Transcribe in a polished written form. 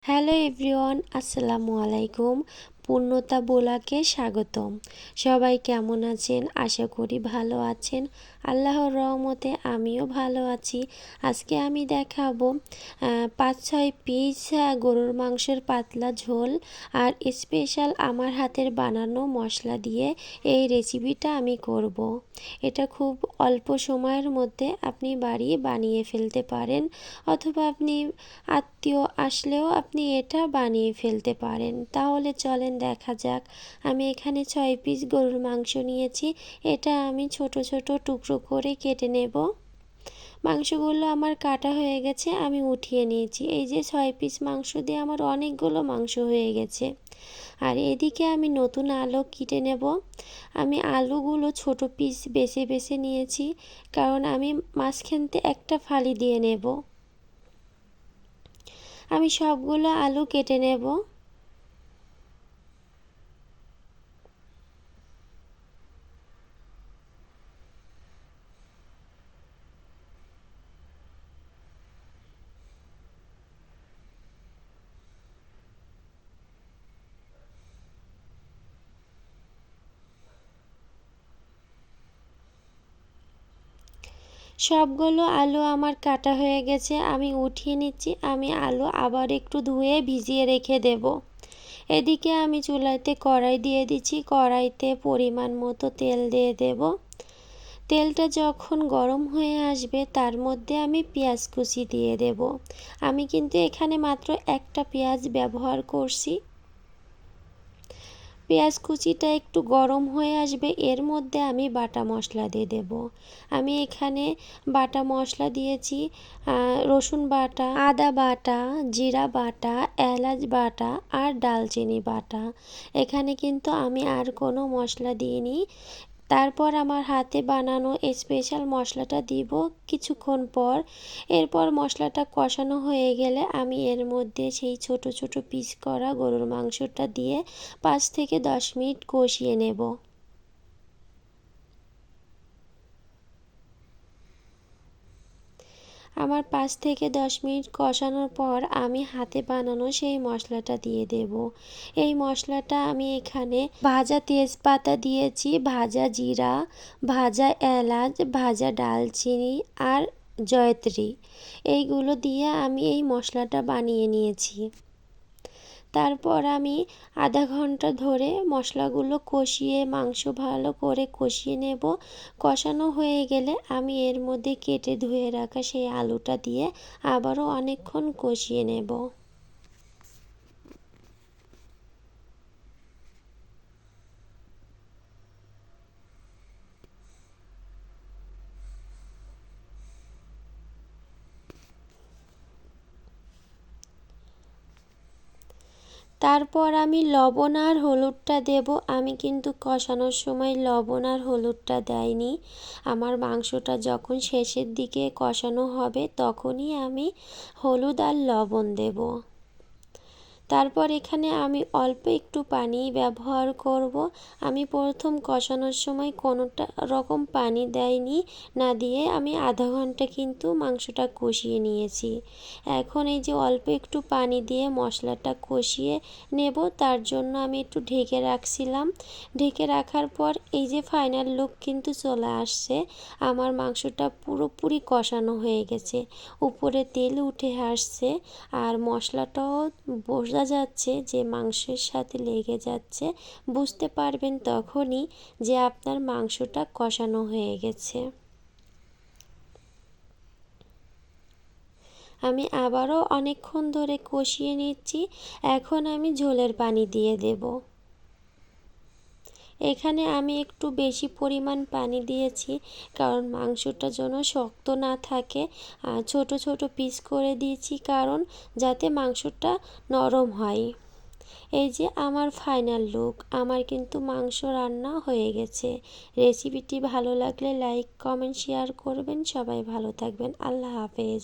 Hello everyone, আসসালামু আলাইকুম। পূর্ণতা বোলাকে স্বাগতম। সবাই কেমন আছেন? আশা করি ভালো আছেন। আল্লাহর রহমতে আমিও ভালো আছি। আজকে আমি দেখাবো 5-6 পিস গরুর মাংসের পাতলা ঝোল আর স্পেশাল আমার হাতের বানানো মশলা দিয়ে এই রেসিপিটা আমি করব। এটা খুব অল্প সময়ের মধ্যে আপনি বানিয়ে ফেলতে পারেন, অথবা আপনি আত্মীয় আসলেও আপনি এটা বানিয়ে ফেলতে পারেন। তাহলে চলেন দেখা যাক। আমি এখানে 6 পিস গরুর মাংস নিয়েছি। এটা আমি ছোট ছোট টুকরো করে কেটে নেব। মাংসগুলো আমার কাটা হয়ে গেছে, আমি উঠিয়ে নিয়েছি। এই যে 6 পিস মাংস দিয়ে আমার অনেকগুলো মাংস হয়ে গেছে। আর এদিকে আমি নতুন আলু কেটে নেব। আমি আলুগুলো ছোট পিস বেছে বেছে নিয়েছি, কারণ আমি মাঝখানতে একটা ফালি দিয়ে নেব। আমি সবগুলো আলু কেটে নেব। সবগুলো আলু আমার কাটা হয়ে গেছে, আমি উঠিয়ে নিচ্ছি। আমি আলু আবার একটু ধুয়ে ভিজিয়ে রেখে দেব। এদিকে আমি চুলাতে কড়াই দিয়ে দিচ্ছি। কড়াইতে পরিমাণ মতো তেল দিয়ে দেব। তেলটা যখন গরম হয়ে আসবে তার মধ্যে আমি পেঁয়াজ কুচি দিয়ে দেব। আমি কিন্তু এখানে মাত্র একটা পেঁয়াজ ব্যবহার করছি। পেঁয়াজ কুচিটা একটু গরম হয়ে আসবে, এর মধ্যে আমি বাটা মশলা দিয়ে দেব। আমি এখানে বাটা মশলা দিয়েছি রসুন বাটা, আদা বাটা, জিরা বাটা, এলাচ বাটা আর ডালচিনি বাটা। এখানে কিন্তু আমি আর কোনো মশলা দিইনি। তারপর আমার হাতে বানানো স্পেশাল মশলাটা দিব কিছুক্ষণ পর। এরপর মশলাটা কষানো হয়ে গেলে আমি এর মধ্যে সেই ছোট ছোট পিস করা গরুর মাংসটা দিয়ে 5 থেকে 10 মিনিট কষিয়ে নেব। আমার 5 থেকে 10 মিনিট কষানোর পর আমি হাতে বানানো সেই মশলাটা দিয়ে দেব। এই মশলাটা আমি এখানে ভাজা তেজপাতা দিয়েছি, ভাজা জিরা, ভাজা এলাচ, ভাজা ডালচিনি আর জয়ত্রী। এইগুলো দিয়ে আমি এই মশলাটা বানিয়ে নিয়েছি। তারপর আমি আধা ঘন্টা ধরে মশলাগুলো কষিয়ে মাংস ভালো করে কষিয়ে নেব। কষানো হয়ে গেলে আমি এর মধ্যে কেটে ধুয়ে রাখা সেই আলুটা দিয়ে আবারও অনেকক্ষণ কষিয়ে নেব। তারপর আমি লবণ আর হলুদটা দেব। আমি কিন্তু কষানোর সময় লবণ আর হলুদটা দেইনি। আমার মাংসটা যখন শেষের দিকে কষানো হবে তখনই আমি হলুদ আর লবণ দেব। তারপর এখানে আমি অল্প একটু পানি ব্যবহার করব। আমি প্রথম কষানোর সময় কোনোটা রকম পানি দেইনি, না দিয়ে আমি আধা ঘন্টা কিন্তু মাংসটা কষিয়ে নিয়েছি। এখন এই যে অল্প একটু পানি দিয়ে মশলাটা কষিয়ে নেব, তার জন্য আমি একটু ঢেকে রাখছিলাম। ঢেকে রাখার পর এই যে ফাইনাল লুক কিন্তু চলে আসছে। আমার মাংসটা পুরোপুরি কষানো হয়ে গেছে, উপরে তেল উঠে আসছে আর মশলাটাও বোঝা যাচ্ছে যে মাংসের সাথে লেগে যাচ্ছে। বুঝতে পারবেন তখনই যে আপনার মাংসটা কষানো হয়ে গেছে। আমি আবারও অনেকক্ষণ ধরে কষিয়ে নিচ্ছি। এখন আমি ঝোলের পানি দিয়ে দেব। এখানে আমি একটু বেশি পরিমাণ পানি দিয়েছি, কারণ মাংসটা যেন শক্ত না থাকে। ছোট ছোট পিস করে দিয়েছি, কারণ যাতে মাংসটা নরম হয়। এই যে আমার ফাইনাল লুক, আমার কিন্তু মাংস রান্না হয়ে গেছে। রেসিপিটি ভালো লাগলে লাইক, কমেন্ট, শেয়ার করবেন। সবাই ভালো থাকবেন। আল্লাহ হাফেজ।